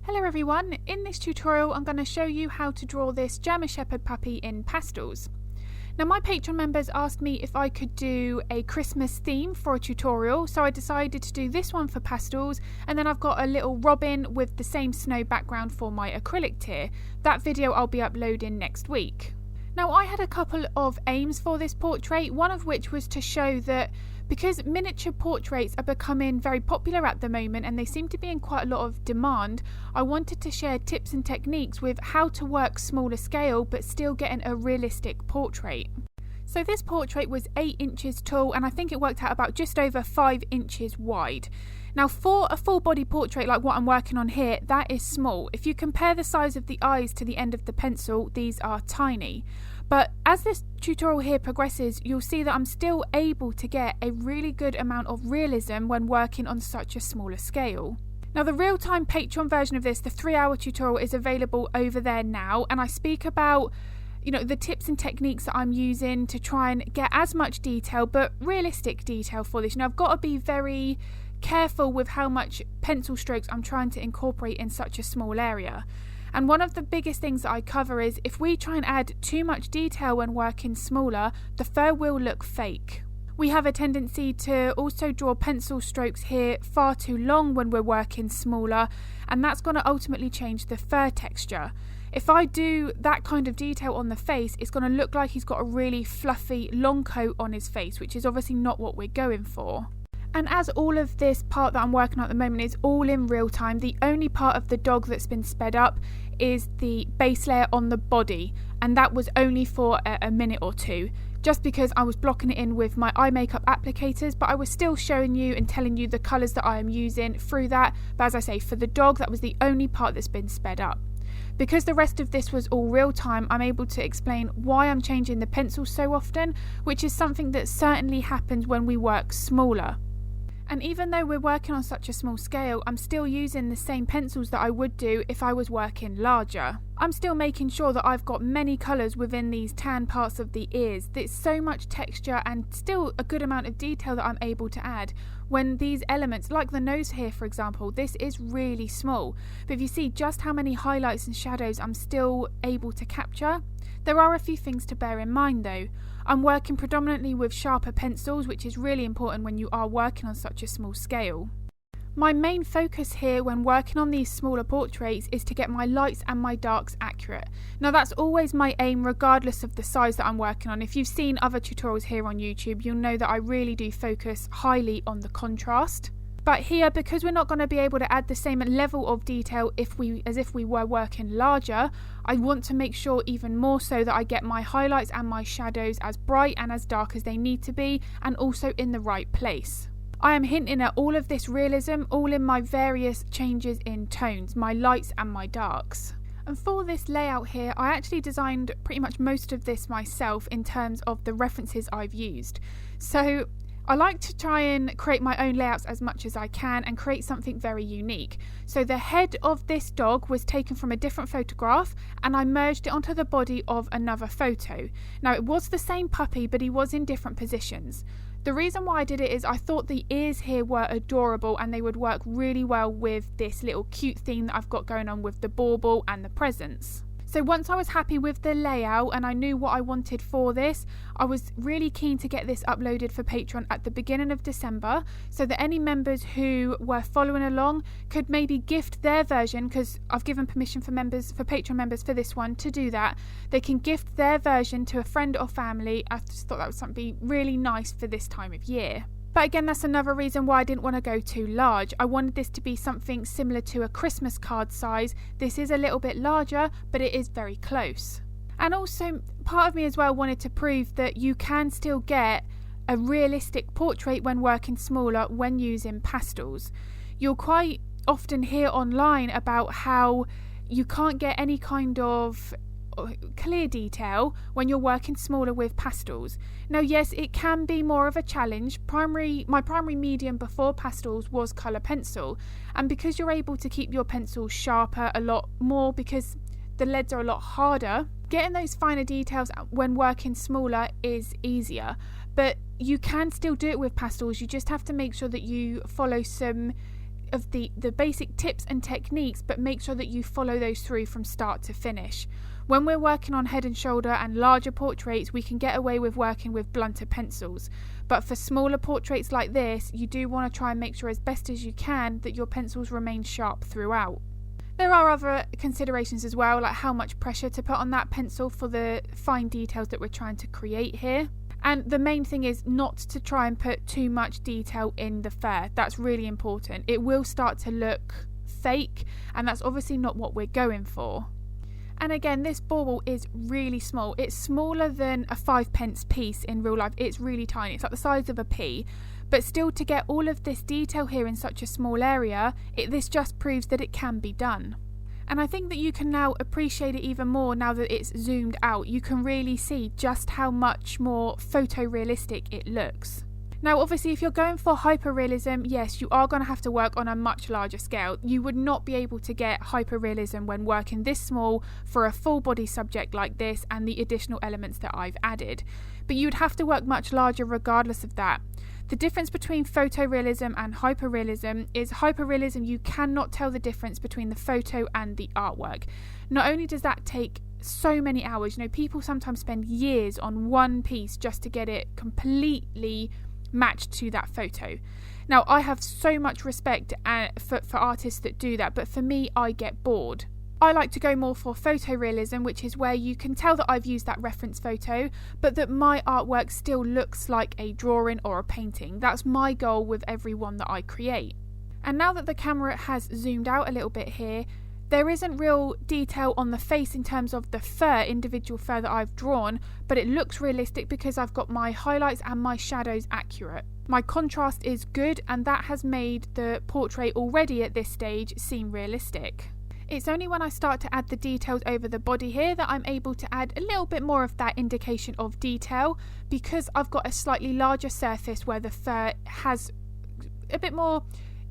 Hello everyone, in this tutorial I'm going to show you how to draw this German Shepherd puppy in pastels. Now my Patreon members asked me if I could do a Christmas theme for a tutorial, so I decided to do this one for pastels, and then I've got a little robin with the same snow background for my acrylic tier. That video I'll be uploading next week. Now I had a couple of aims for this portrait, one of which was to show that because miniature portraits are becoming very popular at the moment and they seem to be in quite a lot of demand, I wanted to share tips and techniques with how to work smaller scale but still getting a realistic portrait. So this portrait was 8 inches tall and I think it worked out about just over 5 inches wide. Now for a full body portrait like what I'm working on here, that is small. If you compare the size of the eyes to the end of the pencil, these are tiny. But as this tutorial here progresses, you'll see that I'm still able to get a really good amount of realism when working on such a smaller scale. Now the real-time Patreon version of this, the 3-hour tutorial, is available over there now, and I speak about the tips and techniques that I'm using to try and get as much detail, but realistic detail for this. I've got to be very careful with how much pencil strokes I'm trying to incorporate in such a small area. And one of the biggest things that I cover is if we try and add too much detail when working smaller, the fur will look fake. We have a tendency to also draw pencil strokes here far too long when we're working smaller, and that's going to ultimately change the fur texture. If I do that kind of detail on the face, it's going to look like he's got a really fluffy long coat on his face, which is obviously not what we're going for. And as all of this part that I'm working on at the moment is all in real time, the only part of the dog that's been sped up is the base layer on the body, and that was only for a minute or two, just because I was blocking it in with my eye makeup applicators, but I was still showing you and telling you the colours that I am using through that. But as I say, for the dog, that was the only part that's been sped up. Because the rest of this was all real time, I'm able to explain why I'm changing the pencils so often, which is something that certainly happens when we work smaller. And even though we're working on such a small scale, I'm still using the same pencils that I would do if I was working larger. I'm still making sure that I've got many colours within these tan parts of the ears. There's so much texture and still a good amount of detail that I'm able to add when these elements, like the nose here for example, this is really small. But if you see just how many highlights and shadows I'm still able to capture, there are a few things to bear in mind though. I'm working predominantly with sharper pencils, which is really important when you are working on such a small scale. My main focus here when working on these smaller portraits is to get my lights and my darks accurate. Now that's always my aim regardless of the size that I'm working on. If you've seen other tutorials here on YouTube, you'll know that I really do focus highly on the contrast. But here, because we're not going to be able to add the same level of detail as if we were working larger, I want to make sure even more so that I get my highlights and my shadows as bright and as dark as they need to be, and also in the right place. I am hinting at all of this realism, all in my various changes in tones, my lights and my darks. And for this layout here, I actually designed pretty much most of this myself in terms of the references I've used. So I like to try and create my own layouts as much as I can and create something very unique. So the head of this dog was taken from a different photograph and I merged it onto the body of another photo. Now it was the same puppy, but he was in different positions. The reason why I did it is I thought the ears here were adorable and they would work really well with this little cute theme that I've got going on with the bauble and the presents. So once I was happy with the layout and I knew what I wanted for this, I was really keen to get this uploaded for Patreon at the beginning of December, so that any members who were following along could maybe gift their version, because I've given permission for Patreon members for this one to do that. They can gift their version to a friend or family. I just thought that was something really nice for this time of year. But again, that's another reason why I didn't want to go too large. I wanted this to be something similar to a Christmas card size. This is a little bit larger, but it is very close. And also, part of me as well wanted to prove that you can still get a realistic portrait when working smaller when using pastels. You'll quite often hear online about how you can't get any kind of clear detail when you're working smaller with pastels. Now yes, it can be more of a challenge. My primary medium before pastels was colour pencil, and because you're able to keep your pencils sharper a lot more because the leads are a lot harder, getting those finer details when working smaller is easier. But you can still do it with pastels. You just have to make sure that you follow some of the basic tips and techniques, but make sure that you follow those through from start to finish. When we're working on head and shoulder and larger portraits, we can get away with working with blunter pencils. But for smaller portraits like this, you do want to try and make sure as best as you can that your pencils remain sharp throughout. There are other considerations as well, like how much pressure to put on that pencil for the fine details that we're trying to create here. And the main thing is not to try and put too much detail in the fur. That's really important. It will start to look fake, and that's obviously not what we're going for. And again, this bauble is really small. It's smaller than a 5p piece in real life. It's really tiny. It's like the size of a pea. But still, to get all of this detail here in such a small area, this just proves that it can be done. And I think that you can now appreciate it even more now that it's zoomed out. You can really see just how much more photorealistic it looks. Now, obviously, if you're going for hyperrealism, yes, you are going to have to work on a much larger scale. You would not be able to get hyperrealism when working this small for a full body subject like this and the additional elements that I've added. But you'd have to work much larger regardless of that. The difference between photorealism and hyperrealism is hyperrealism, you cannot tell the difference between the photo and the artwork. Not only does that take so many hours, people sometimes spend years on one piece just to get it completely matched to that photo. Now, I have so much respect for artists that do that, but for me, I get bored. I like to go more for photorealism, which is where you can tell that I've used that reference photo, but that my artwork still looks like a drawing or a painting. That's my goal with every one that I create. And now that the camera has zoomed out a little bit here, there isn't real detail on the face in terms of the individual fur that I've drawn, but it looks realistic because I've got my highlights and my shadows accurate. My contrast is good, and that has made the portrait already at this stage seem realistic. It's only when I start to add the details over the body here that I'm able to add a little bit more of that indication of detail, because I've got a slightly larger surface where the fur has a bit more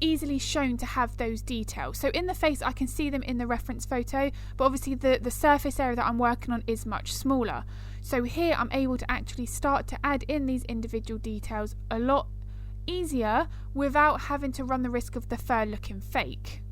easily shown to have those details. So in the face I can see them in the reference photo, but obviously the surface area that I'm working on is much smaller. So here I'm able to actually start to add in these individual details a lot easier without having to run the risk of the fur looking fake.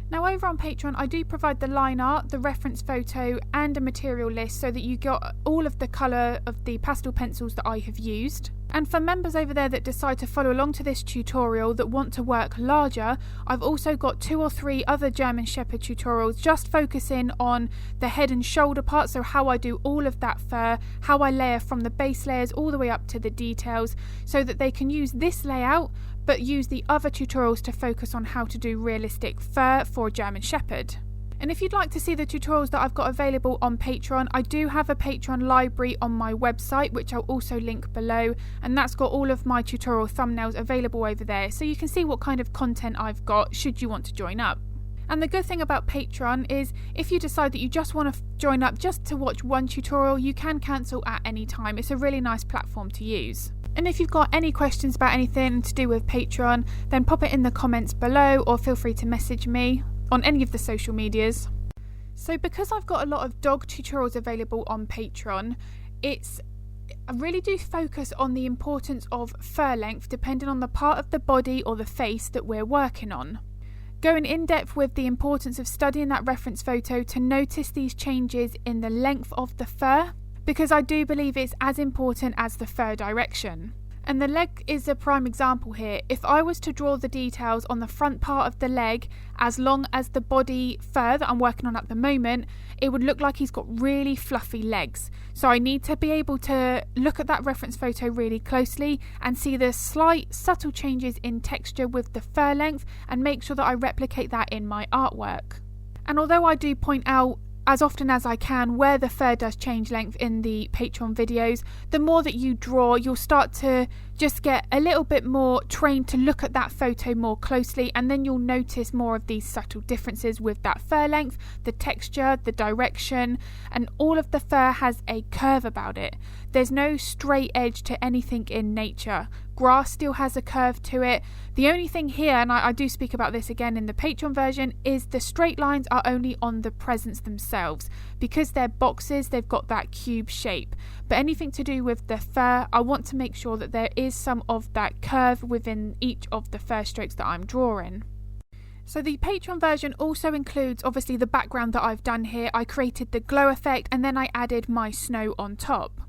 Now, over on Patreon, I do provide the line art, the reference photo and a material list so that you got all of the colour of the pastel pencils that I have used. And for members over there that decide to follow along to this tutorial that want to work larger, I've also got 2 or 3 other German Shepherd tutorials just focusing on the head and shoulder part, so how I do all of that fur, how I layer from the base layers all the way up to the details, so that they can use this layout but use the other tutorials to focus on how to do realistic fur for German Shepherd. And if you'd like to see the tutorials that I've got available on Patreon, I do have a Patreon library on my website, which I'll also link below, and that's got all of my tutorial thumbnails available over there, so you can see what kind of content I've got should you want to join up. And the good thing about Patreon is if you decide that you just want to join up just to watch one tutorial, you can cancel at any time. It's a really nice platform to use. And if you've got any questions about anything to do with Patreon, then pop it in the comments below or feel free to message me on any of the social medias. So because I've got a lot of dog tutorials available on Patreon, I really do focus on the importance of fur length depending on the part of the body or the face that we're working on. Going in depth with the importance of studying that reference photo to notice these changes in the length of the fur, because I do believe it's as important as the fur direction. And the leg is a prime example here. If I was to draw the details on the front part of the leg as long as the body fur that I'm working on at the moment, it would look like he's got really fluffy legs. So I need to be able to look at that reference photo really closely and see the slight subtle changes in texture with the fur length and make sure that I replicate that in my artwork. And although I do point out as often as I can where the fur does change length in the Patreon videos, the more that you draw, you'll start to just get a little bit more trained to look at that photo more closely, and then you'll notice more of these subtle differences with that fur length, the texture, the direction, and all of the fur has a curve about it. There's no straight edge to anything in nature. Grass still has a curve to it. The only thing here, and I do speak about this again in the Patreon version, is the straight lines are only on the presents themselves. Because they're boxes, they've got that cube shape. But anything to do with the fur, I want to make sure that there is some of that curve within each of the fur strokes that I'm drawing. So the Patreon version also includes obviously the background that I've done here. I created the glow effect and then I added my snow on top.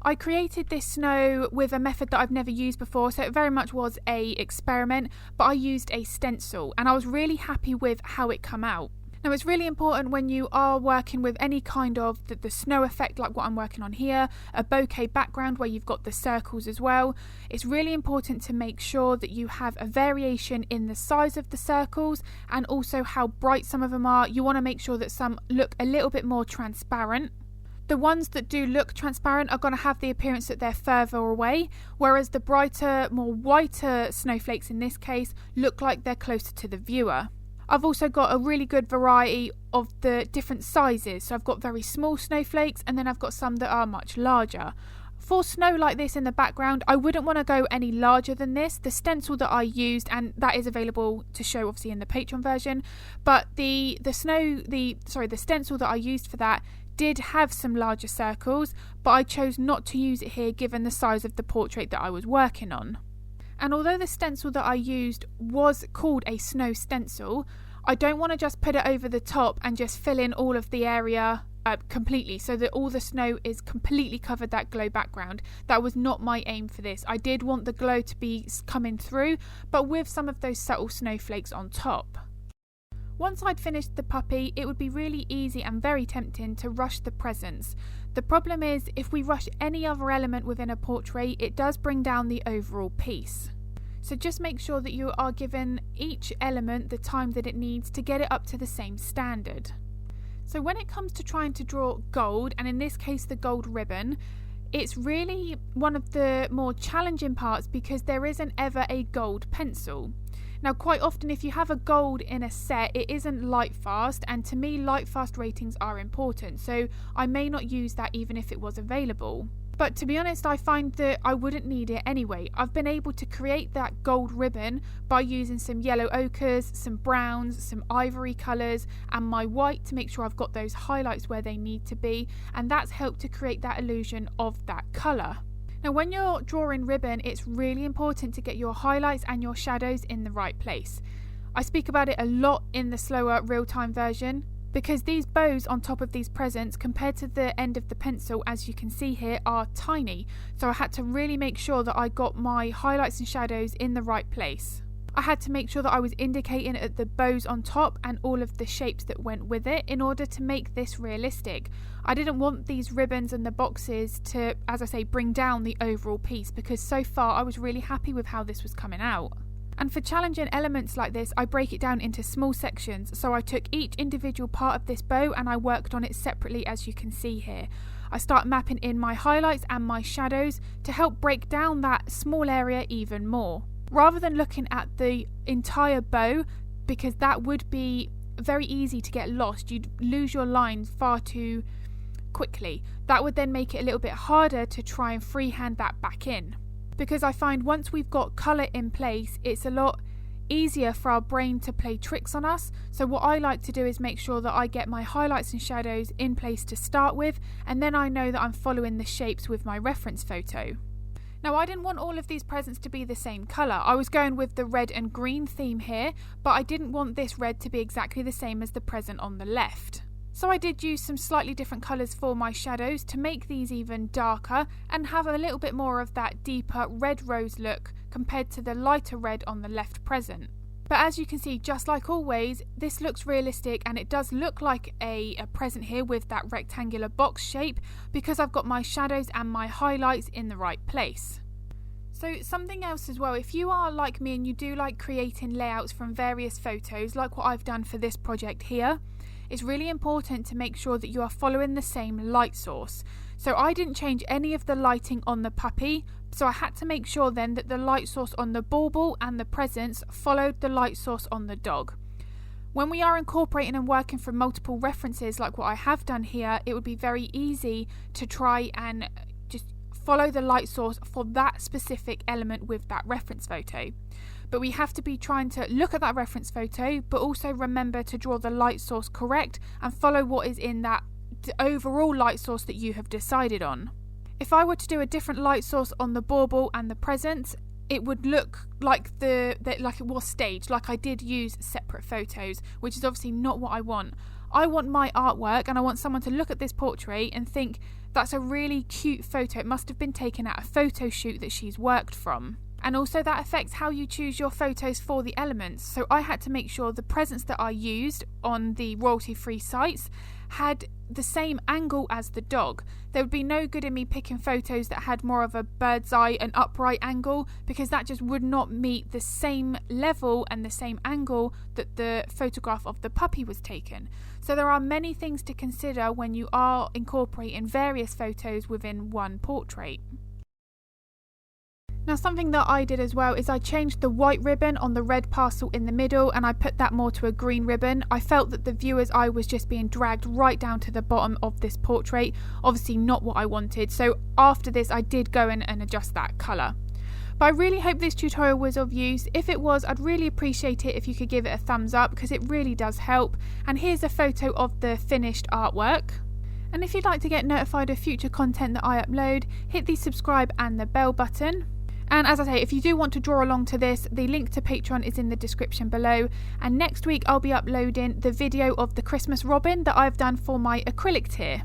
I created this snow with a method that I've never used before, so it very much was a experiment, but I used a stencil and I was really happy with how it came out. Now it's really important when you are working with any kind of the snow effect like what I'm working on here, a bouquet background where you've got the circles as well. It's really important to make sure that you have a variation in the size of the circles and also how bright some of them are. You want to make sure that some look a little bit more transparent. The ones that do look transparent are going to have the appearance that they're further away, whereas the brighter, more whiter snowflakes in this case look like they're closer to the viewer. I've also got a really good variety of the different sizes. So I've got very small snowflakes and then I've got some that are much larger. For snow like this in the background, I wouldn't want to go any larger than this. The stencil that I used, and that is available to show obviously in the Patreon version, but the stencil that I used for that did have some larger circles, but I chose not to use it here given the size of the portrait that I was working on. And although the stencil that I used was called a snow stencil, I don't want to just put it over the top and just fill in all of the area completely so that all the snow is completely covered that glow background. That was not my aim for this. I did want the glow to be coming through, but with some of those subtle snowflakes on top. Once I'd finished the puppy, it would be really easy and very tempting to rush the presents. The problem is, if we rush any other element within a portrait, it does bring down the overall piece. So just make sure that you are given each element the time that it needs to get it up to the same standard. So when it comes to trying to draw gold, and in this case the gold ribbon, it's really one of the more challenging parts because there isn't ever a gold pencil. Now quite often if you have a gold in a set, it isn't light fast, and to me light fast ratings are important, so I may not use that even if it was available. But to be honest, I find that I wouldn't need it anyway. I've been able to create that gold ribbon by using some yellow ochres, some browns, some ivory colours and my white to make sure I've got those highlights where they need to be, and that's helped to create that illusion of that colour. Now when you're drawing ribbon, it's really important to get your highlights and your shadows in the right place. I speak about it a lot in the slower real-time version because these bows on top of these presents compared to the end of the pencil, as you can see here, are tiny. So I had to really make sure that I got my highlights and shadows in the right place. I had to make sure that I was indicating at the bows on top and all of the shapes that went with it in order to make this realistic. I didn't want these ribbons and the boxes to, as I say, bring down the overall piece because so far I was really happy with how this was coming out. And for challenging elements like this, I break it down into small sections. So I took each individual part of this bow and I worked on it separately, as you can see here. I start mapping in my highlights and my shadows to help break down that small area even more. Rather than looking at the entire bow, because that would be very easy to get lost, you'd lose your lines far too quickly. That would then make it a little bit harder to try and freehand that back in. Because I find once we've got colour in place, it's a lot easier for our brain to play tricks on us. So what I like to do is make sure that I get my highlights and shadows in place to start with, and then I know that I'm following the shapes with my reference photo. Now I didn't want all of these presents to be the same colour. I was going with the red and green theme here, but I didn't want this red to be exactly the same as the present on the left. So I did use some slightly different colours for my shadows to make these even darker and have a little bit more of that deeper red rose look compared to the lighter red on the left present. But as you can see, just like always, this looks realistic and it does look like a present here with that rectangular box shape because I've got my shadows and my highlights in the right place. So something else as well, if you are like me and you do like creating layouts from various photos like what I've done for this project here, it's really important to make sure that you are following the same light source. So I didn't change any of the lighting on the puppy, so I had to make sure then that the light source on the bauble and the presents followed the light source on the dog. When we are incorporating and working from multiple references like what I have done here, it would be very easy to try and just follow the light source for that specific element with that reference photo. But we have to be trying to look at that reference photo, but also remember to draw the light source correct and follow what is in that overall light source that you have decided on. If I were to do a different light source on the bauble and the presents, it would look like like it was staged, like I did use separate photos, which is obviously not what I want. I want my artwork, and I want someone to look at this portrait and think, that's a really cute photo. It must have been taken at a photo shoot that she's worked from. And also that affects how you choose your photos for the elements. So I had to make sure the presents that I used on the royalty-free sites had the same angle as the dog. There would be no good in me picking photos that had more of a bird's eye and upright angle, because that just would not meet the same level and the same angle that the photograph of the puppy was taken. So there are many things to consider when you are incorporating various photos within one portrait. Now, something that I did as well is I changed the white ribbon on the red parcel in the middle, and I put that more to a green ribbon. I felt that the viewer's eye was just being dragged right down to the bottom of this portrait. Obviously not what I wanted, so after this I did go in and adjust that colour. But I really hope this tutorial was of use. If it was, I'd really appreciate it if you could give it a thumbs up, because it really does help. And here's a photo of the finished artwork. And if you'd like to get notified of future content that I upload, hit the subscribe and the bell button. And as I say, if you do want to draw along to this, the link to Patreon is in the description below. And next week I'll be uploading the video of the Christmas robin that I've done for my acrylic tier.